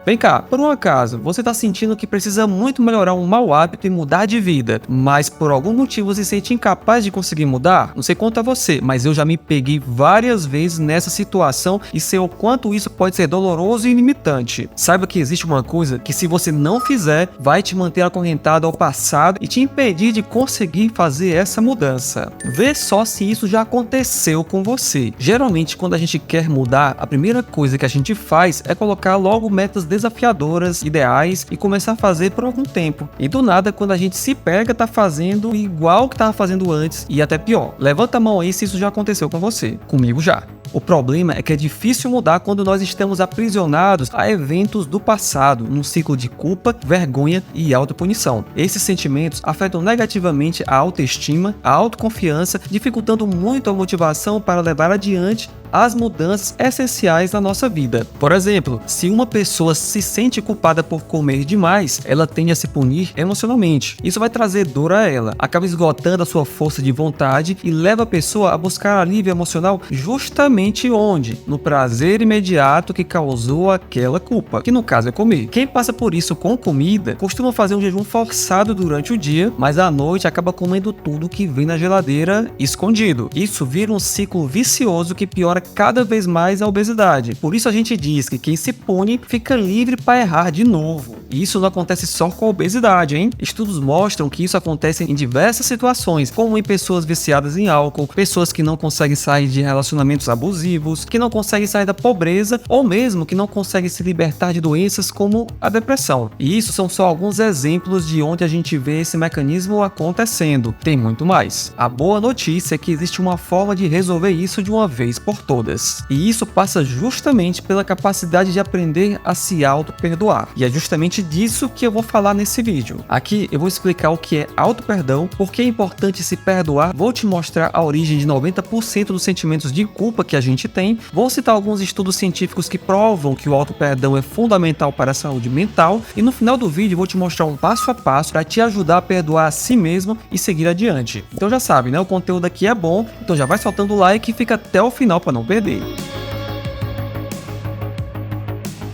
Vem cá, por um acaso, você tá sentindo que precisa muito melhorar um mau hábito e mudar de vida, mas por algum motivo se sente incapaz de conseguir mudar? Não sei quanto a você, mas eu já me peguei várias vezes nessa situação e sei o quanto isso pode ser doloroso e limitante. Saiba que existe uma coisa que, se você não fizer, vai te manter acorrentado ao passado e te impedir de conseguir fazer essa mudança. Vê só se isso já aconteceu com você. Geralmente, quando a gente quer mudar, a primeira coisa que a gente faz é colocar logo metas desafiadoras, ideais e começar a fazer por algum tempo. E do nada, quando a gente se pega, tá fazendo igual que tava fazendo antes e até pior. Levanta a mão aí se isso já aconteceu com você. Comigo já. O problema é que é difícil mudar quando nós estamos aprisionados a eventos do passado, num ciclo de culpa, vergonha e autopunição. Esses sentimentos afetam negativamente a autoestima, a autoconfiança, dificultando muito a motivação para levar adiante as mudanças essenciais na nossa vida. Por exemplo, se uma pessoa se sente culpada por comer demais, ela tende a se punir emocionalmente. Isso vai trazer dor a ela, acaba esgotando a sua força de vontade e leva a pessoa a buscar alívio emocional justamente onde? No prazer imediato que causou aquela culpa, que no caso é comer. Quem passa por isso com comida costuma fazer um jejum forçado durante o dia, mas à noite acaba comendo tudo que vem na geladeira escondido. Isso vira um ciclo vicioso que piora cada vez mais a obesidade. Por isso a gente diz que quem se pune fica livre para errar de novo. E isso não acontece só com a obesidade, hein? Estudos mostram que isso acontece em diversas situações, como em pessoas viciadas em álcool, pessoas que não conseguem sair de relacionamentos abusivos, que não conseguem sair da pobreza, ou mesmo que não conseguem se libertar de doenças como a depressão. E isso são só alguns exemplos de onde a gente vê esse mecanismo acontecendo. Tem muito mais. A boa notícia é que existe uma forma de resolver isso de uma vez por todas. E isso passa justamente pela capacidade de aprender a se auto-perdoar. E é justamente disso que eu vou falar nesse vídeo. Aqui eu vou explicar o que é auto-perdão, por que é importante se perdoar, vou te mostrar a origem de 90% dos sentimentos de culpa que a gente tem, vou citar alguns estudos científicos que provam que o auto-perdão é fundamental para a saúde mental e no final do vídeo vou te mostrar um passo a passo para te ajudar a perdoar a si mesmo e seguir adiante. Então já sabe, né? O conteúdo aqui é bom, então já vai soltando o like e fica até o final para não perder.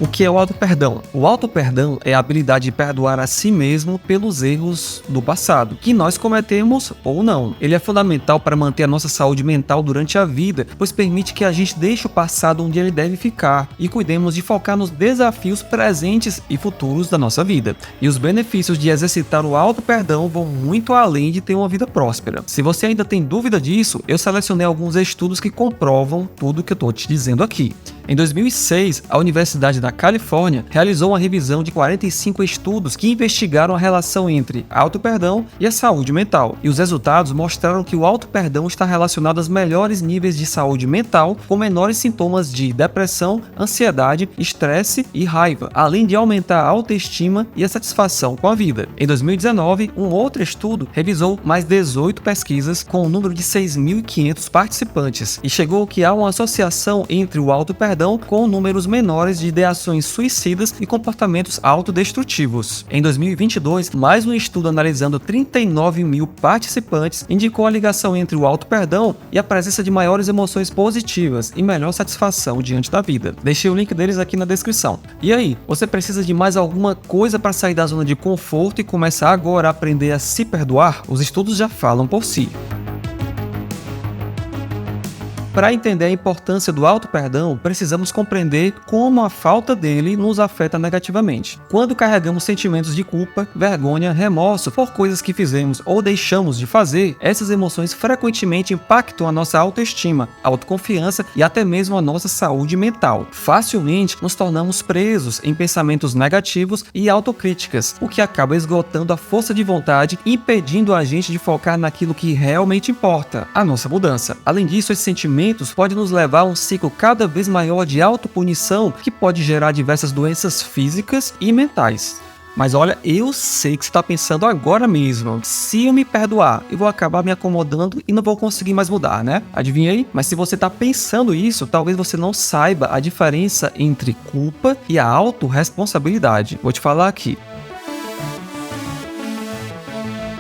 O que é o auto-perdão? O auto-perdão é a habilidade de perdoar a si mesmo pelos erros do passado, que nós cometemos ou não. Ele é fundamental para manter a nossa saúde mental durante a vida, pois permite que a gente deixe o passado onde ele deve ficar e cuidemos de focar nos desafios presentes e futuros da nossa vida. E os benefícios de exercitar o auto-perdão vão muito além de ter uma vida próspera. Se você ainda tem dúvida disso, eu selecionei alguns estudos que comprovam tudo que eu estou te dizendo aqui. Em 2006, a Universidade da Califórnia realizou uma revisão de 45 estudos que investigaram a relação entre auto-perdão e a saúde mental. E os resultados mostraram que o auto-perdão está relacionado aos melhores níveis de saúde mental, com menores sintomas de depressão, ansiedade, estresse e raiva, além de aumentar a autoestima e a satisfação com a vida. Em 2019, um outro estudo revisou mais 18 pesquisas com um número de 6.500 participantes e chegou que há uma associação entre o auto-perdão com números menores de ideações suicidas e comportamentos autodestrutivos. Em 2022, mais um estudo analisando 39 mil participantes indicou a ligação entre o auto-perdão e a presença de maiores emoções positivas e melhor satisfação diante da vida. Deixei o link deles aqui na descrição. E aí, você precisa de mais alguma coisa para sair da zona de conforto e começar agora a aprender a se perdoar? Os estudos já falam por si. Para entender a importância do auto-perdão, precisamos compreender como a falta dele nos afeta negativamente. Quando carregamos sentimentos de culpa, vergonha, remorso por coisas que fizemos ou deixamos de fazer, essas emoções frequentemente impactam a nossa autoestima, autoconfiança e até mesmo a nossa saúde mental. Facilmente nos tornamos presos em pensamentos negativos e autocríticas, o que acaba esgotando a força de vontade e impedindo a gente de focar naquilo que realmente importa, a nossa mudança. Além disso, esses sentimentos pode nos levar a um ciclo cada vez maior de autopunição que pode gerar diversas doenças físicas e mentais. Mas olha, eu sei que você está pensando agora mesmo, se eu me perdoar, eu vou acabar me acomodando e não vou conseguir mais mudar, né? Adivinhei? Mas se você está pensando isso, talvez você não saiba a diferença entre culpa e a autorresponsabilidade. Vou te falar aqui.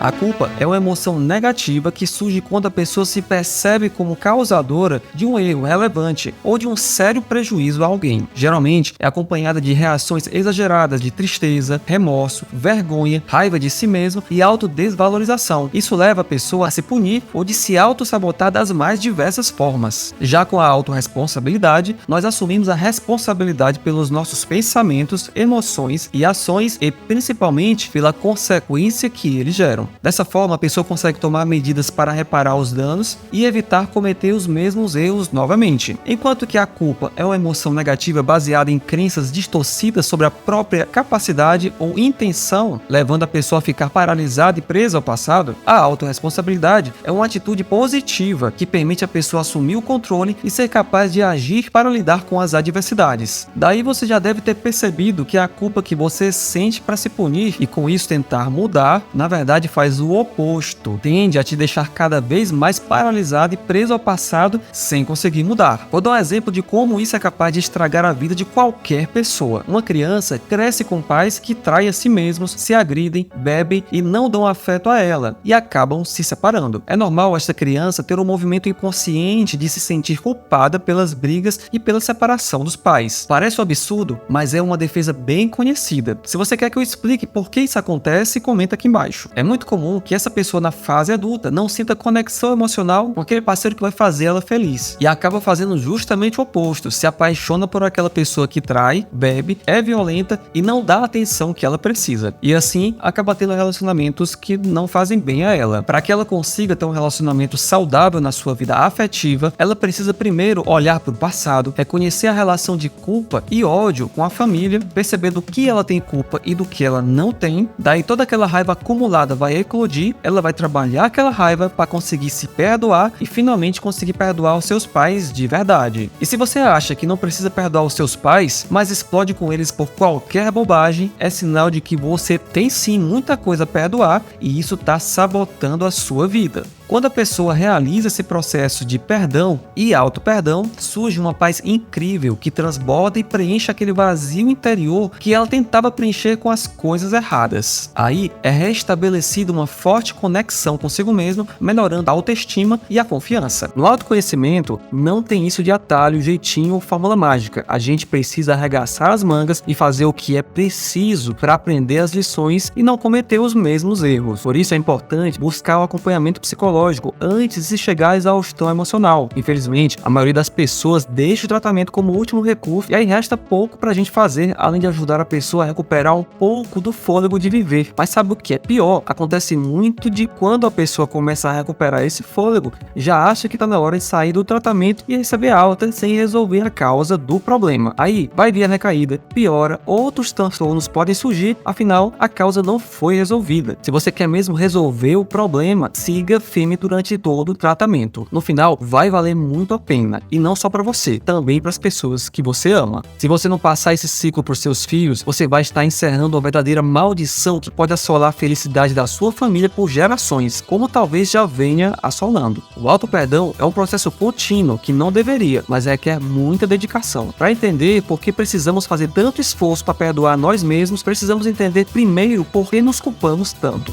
A culpa é uma emoção negativa que surge quando a pessoa se percebe como causadora de um erro relevante ou de um sério prejuízo a alguém. Geralmente é acompanhada de reações exageradas de tristeza, remorso, vergonha, raiva de si mesmo e autodesvalorização. Isso leva a pessoa a se punir ou de se autossabotar das mais diversas formas. Já com a autorresponsabilidade, nós assumimos a responsabilidade pelos nossos pensamentos, emoções e ações e principalmente pela consequência que eles geram. Dessa forma, a pessoa consegue tomar medidas para reparar os danos e evitar cometer os mesmos erros novamente. Enquanto que a culpa é uma emoção negativa baseada em crenças distorcidas sobre a própria capacidade ou intenção, levando a pessoa a ficar paralisada e presa ao passado, a autorresponsabilidade é uma atitude positiva que permite a pessoa assumir o controle e ser capaz de agir para lidar com as adversidades. Daí você já deve ter percebido que a culpa que você sente para se punir e com isso tentar mudar, na verdade faz o oposto, tende a te deixar cada vez mais paralisado e preso ao passado sem conseguir mudar. Vou dar um exemplo de como isso é capaz de estragar a vida de qualquer pessoa. Uma criança cresce com pais que traem a si mesmos, se agridem, bebem e não dão afeto a ela e acabam se separando. É normal esta criança ter um movimento inconsciente de se sentir culpada pelas brigas e pela separação dos pais. Parece um absurdo, mas é uma defesa bem conhecida. Se você quer que eu explique por que isso acontece, comenta aqui embaixo. É muito comum que essa pessoa na fase adulta não sinta conexão emocional com aquele parceiro que vai fazer ela feliz e acaba fazendo justamente o oposto, se apaixona por aquela pessoa que trai, bebe, é violenta e não dá a atenção que ela precisa. E assim acaba tendo relacionamentos que não fazem bem a ela. Para que ela consiga ter um relacionamento saudável na sua vida afetiva, ela precisa primeiro olhar para o passado, reconhecer a relação de culpa e ódio com a família, perceber do que ela tem culpa e do que ela não tem. Daí toda aquela raiva acumulada vai eclodir, ela vai trabalhar aquela raiva para conseguir se perdoar e finalmente conseguir perdoar os seus pais de verdade. E se você acha que não precisa perdoar os seus pais, mas explode com eles por qualquer bobagem, é sinal de que você tem sim muita coisa a perdoar e isso está sabotando a sua vida. Quando a pessoa realiza esse processo de perdão e auto-perdão, surge uma paz incrível que transborda e preenche aquele vazio interior que ela tentava preencher com as coisas erradas. Aí é restabelecida uma forte conexão consigo mesmo, melhorando a autoestima e a confiança. No autoconhecimento, não tem isso de atalho, jeitinho ou fórmula mágica. A gente precisa arregaçar as mangas e fazer o que é preciso para aprender as lições e não cometer os mesmos erros. Por isso é importante buscar o acompanhamento psicológico antes de chegar à exaustão emocional. Infelizmente, a maioria das pessoas deixa o tratamento como último recurso e aí resta pouco pra gente fazer, além de ajudar a pessoa a recuperar um pouco do fôlego de viver. Mas sabe o que é pior? Acontece muito de quando a pessoa começa a recuperar esse fôlego, já acha que tá na hora de sair do tratamento e receber alta sem resolver a causa do problema. Aí vai vir a recaída, piora, outros transtornos podem surgir, afinal a causa não foi resolvida. Se você quer mesmo resolver o problema, siga firme durante todo o tratamento. No final, vai valer muito a pena. E não só para você, também para as pessoas que você ama. Se você não passar esse ciclo para os seus filhos, você vai estar encerrando uma verdadeira maldição que pode assolar a felicidade da sua família por gerações, como talvez já venha assolando. O auto-perdão é um processo contínuo que não deveria, mas requer muita dedicação. Para entender por que precisamos fazer tanto esforço para perdoar nós mesmos, precisamos entender primeiro por que nos culpamos tanto.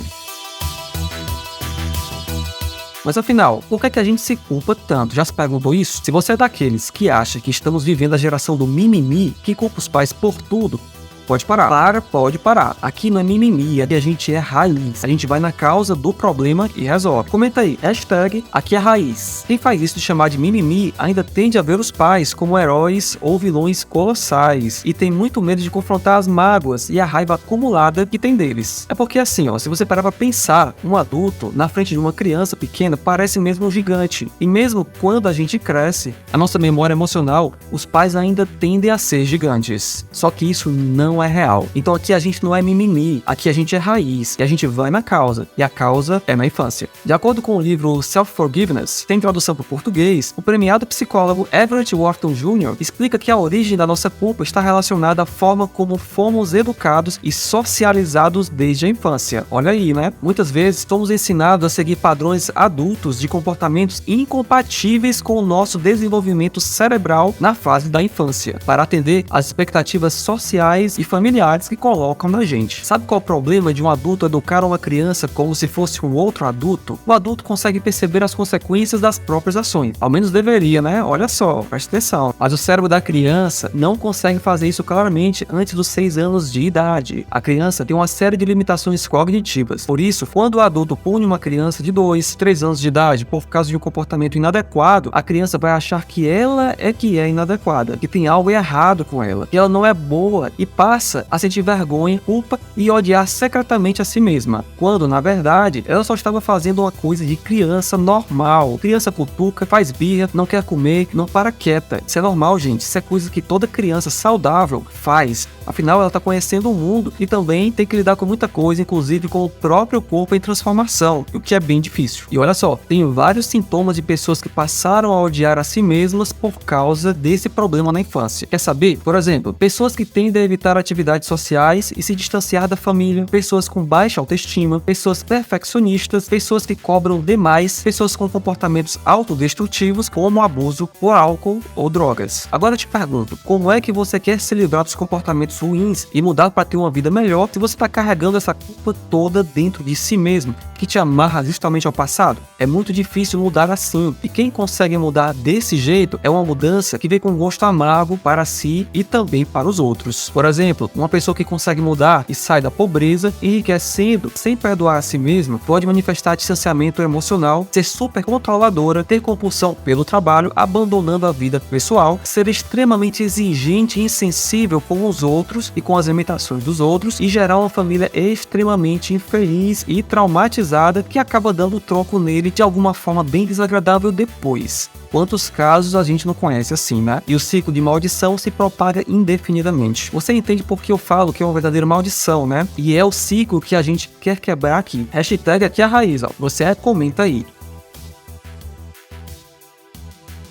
Mas afinal, por que a gente se culpa tanto? Já se perguntou isso? Se você é daqueles que acha que estamos vivendo a geração do mimimi, que culpa os pais por tudo, pode parar. Pode parar. Aqui não é mimimi, aqui a gente é raiz. A gente vai na causa do problema e resolve. Comenta aí, hashtag aqui é raiz. Quem faz isso de chamar de mimimi ainda tende a ver os pais como heróis ou vilões colossais e tem muito medo de confrontar as mágoas e a raiva acumulada que tem deles. É porque assim, se você parar pra pensar, um adulto na frente de uma criança pequena parece mesmo um gigante. E mesmo quando a gente cresce, a nossa memória emocional, os pais ainda tendem a ser gigantes. Só que isso não é real. Então aqui a gente não é mimimi, aqui a gente é raiz e a gente vai na causa, e a causa é na infância. De acordo com o livro Self-Forgiveness, tem tradução para o português, o premiado psicólogo Everett Wharton Jr. explica que a origem da nossa culpa está relacionada à forma como fomos educados e socializados desde a infância. Olha aí, né? Muitas vezes somos ensinados a seguir padrões adultos de comportamentos incompatíveis com o nosso desenvolvimento cerebral na fase da infância, para atender às expectativas sociais e familiares que colocam na gente. Sabe qual é o problema de um adulto educar uma criança como se fosse um outro adulto? O adulto consegue perceber as consequências das próprias ações. Ao menos deveria, né? Olha só, presta atenção. Mas o cérebro da criança não consegue fazer isso claramente antes dos 6 anos de idade. A criança tem uma série de limitações cognitivas. Por isso, quando o adulto pune uma criança de 2, 3 anos de idade por causa de um comportamento inadequado, a criança vai achar que ela é inadequada, que tem algo errado com ela, que ela não é boa e passa a sentir vergonha, culpa e odiar secretamente a si mesma, quando na verdade ela só estava fazendo uma coisa de criança normal. Criança cutuca, faz birra, não quer comer, não para quieta. Isso é normal, gente. Isso é coisa que toda criança saudável faz. Afinal, ela está conhecendo o mundo e também tem que lidar com muita coisa, inclusive com o próprio corpo em transformação, o que é bem difícil. E olha só, tem vários sintomas de pessoas que passaram a odiar a si mesmas por causa desse problema na infância. Quer saber? Por exemplo, pessoas que tendem a evitar atividades sociais e se distanciar da família, pessoas com baixa autoestima, pessoas perfeccionistas, pessoas que cobram demais, pessoas com comportamentos autodestrutivos como abuso por álcool ou drogas. Agora eu te pergunto, como é que você quer se livrar dos comportamentos ruins e mudar para ter uma vida melhor se você está carregando essa culpa toda dentro de si mesmo, que te amarra justamente ao passado? É muito difícil mudar assim, e quem consegue mudar desse jeito é uma mudança que vem com gosto amargo para si e também para os outros. Por exemplo, uma pessoa que consegue mudar e sai da pobreza, enriquecendo sem perdoar a si mesma, pode manifestar distanciamento emocional, ser super controladora, ter compulsão pelo trabalho, abandonando a vida pessoal, ser extremamente exigente e insensível com os outros e com as limitações dos outros, e gerar uma família extremamente infeliz e traumatizada que acaba dando troco nele de alguma forma bem desagradável depois. Quantos casos a gente não conhece assim, né? E o ciclo de maldição se propaga indefinidamente. Você entende por que eu falo que é uma verdadeira maldição, né? E é o ciclo que a gente quer quebrar aqui. Hashtag aqui a raiz, ó. Você comenta aí.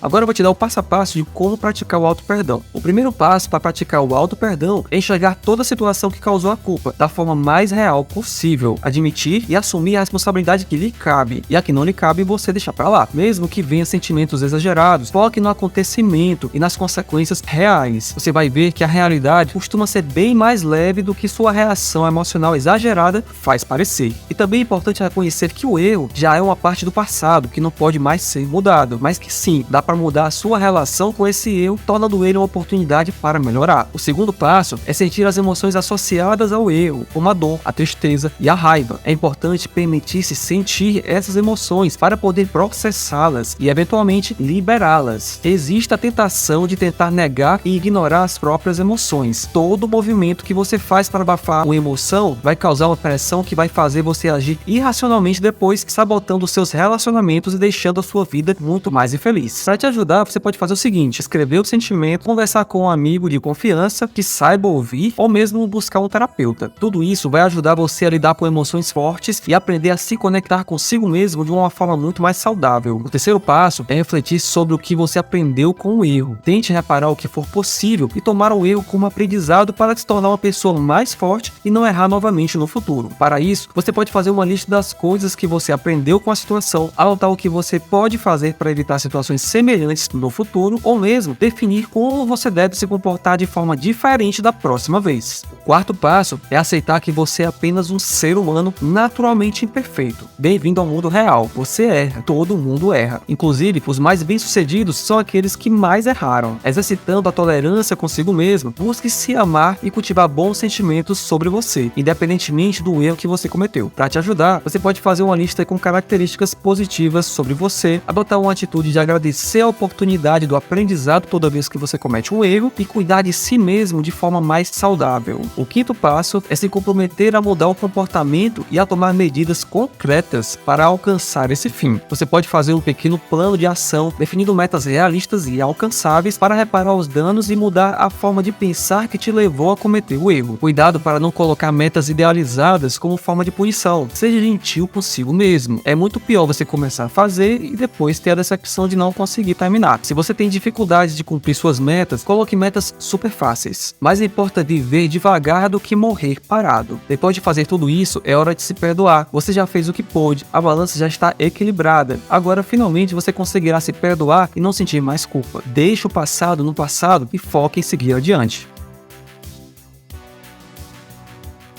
Agora eu vou te dar o passo a passo de como praticar o auto-perdão. O primeiro passo para praticar o auto-perdão é enxergar toda a situação que causou a culpa da forma mais real possível, admitir e assumir a responsabilidade que lhe cabe, e a que não lhe cabe você deixar para lá. Mesmo que venha sentimentos exagerados, foque no acontecimento e nas consequências reais. Você vai ver que a realidade costuma ser bem mais leve do que sua reação emocional exagerada faz parecer. E também é importante reconhecer que o erro já é uma parte do passado que não pode mais ser mudado, mas que sim, dá para mudar a sua relação com esse erro, tornando ele uma oportunidade para melhorar. O segundo passo é sentir as emoções associadas ao erro, como a dor, a tristeza e a raiva. É importante permitir-se sentir essas emoções para poder processá-las e eventualmente liberá-las. Existe a tentação de tentar negar e ignorar as próprias emoções. Todo movimento que você faz para abafar uma emoção vai causar uma pressão que vai fazer você agir irracionalmente depois, sabotando seus relacionamentos e deixando a sua vida muito mais infeliz. Para te ajudar, você pode fazer o seguinte: escrever o sentimento, conversar com um amigo de confiança que saiba ouvir, ou mesmo buscar um terapeuta. Tudo isso vai ajudar você a lidar com emoções fortes e aprender a se conectar consigo mesmo de uma forma muito mais saudável. O terceiro passo é refletir sobre o que você aprendeu com o erro. Tente reparar o que for possível e tomar o erro como aprendizado para se tornar uma pessoa mais forte e não errar novamente no futuro. Para isso, você pode fazer uma lista das coisas que você aprendeu com a situação, anotar o que você pode fazer para evitar situações semelhantes no futuro, ou mesmo definir como você deve se comportar de forma diferente da próxima vez. O quarto passo é aceitar que você é apenas um ser humano naturalmente imperfeito. Bem-vindo ao mundo real. Você erra, todo mundo erra. Inclusive, os mais bem-sucedidos são aqueles que mais erraram. Exercitando a tolerância consigo mesmo, busque se amar e cultivar bons sentimentos sobre você, independentemente do erro que você cometeu. Para te ajudar, você pode fazer uma lista com características positivas sobre você, adotar uma atitude de agradecer a oportunidade do aprendizado toda vez que você comete um erro e cuidar de si mesmo de forma mais saudável. O quinto passo é se comprometer a mudar o comportamento e a tomar medidas concretas para alcançar esse fim. Você pode fazer um pequeno plano de ação, definindo metas realistas e alcançáveis para reparar os danos e mudar a forma de pensar que te levou a cometer o erro. Cuidado para não colocar metas idealizadas como forma de punição. Seja gentil consigo mesmo. É muito pior você começar a fazer e depois ter a decepção de não conseguir terminar. Se você tem dificuldades de cumprir suas metas, coloque metas super fáceis. Mais importa viver devagar do que morrer parado. Depois de fazer tudo isso, é hora de se perdoar. Você já fez o que pôde, a balança já está equilibrada. Agora, finalmente, você conseguirá se perdoar e não sentir mais culpa. Deixe o passado no passado e foque em seguir adiante.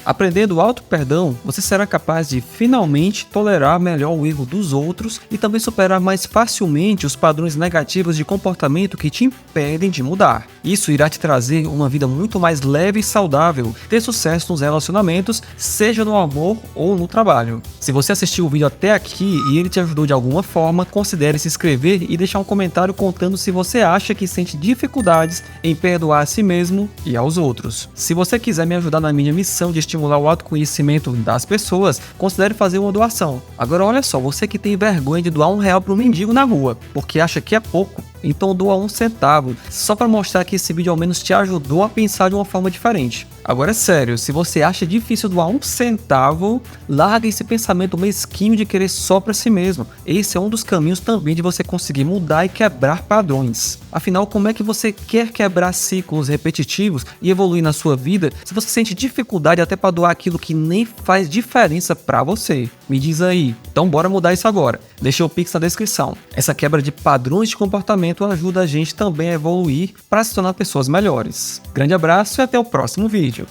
Aprendendo o auto-perdão, você será capaz de finalmente tolerar melhor o erro dos outros e também superar mais facilmente os padrões negativos de comportamento que te impedem de mudar. Isso irá te trazer uma vida muito mais leve e saudável, ter sucesso nos relacionamentos, seja no amor ou no trabalho. Se você assistiu o vídeo até aqui e ele te ajudou de alguma forma, considere se inscrever e deixar um comentário contando se você acha que sente dificuldades em perdoar a si mesmo e aos outros. Se você quiser me ajudar na minha missão de estimular o autoconhecimento das pessoas, considere fazer uma doação. Agora olha só, você que tem vergonha de doar R$1 para um mendigo na rua, porque acha que é pouco, então doa 1 centavo, só para mostrar que esse vídeo ao menos te ajudou a pensar de uma forma diferente. Agora é sério, se você acha difícil doar 1 centavo, larga esse pensamento mesquinho de querer só para si mesmo. Esse é um dos caminhos também de você conseguir mudar e quebrar padrões. Afinal, como é que você quer quebrar ciclos repetitivos e evoluir na sua vida se você sente dificuldade até para doar aquilo que nem faz diferença para você? Me diz aí. Então bora mudar isso agora. Deixa o Pix na descrição. Essa quebra de padrões de comportamento ajuda a gente também a evoluir para se tornar pessoas melhores. Grande abraço e até o próximo vídeo.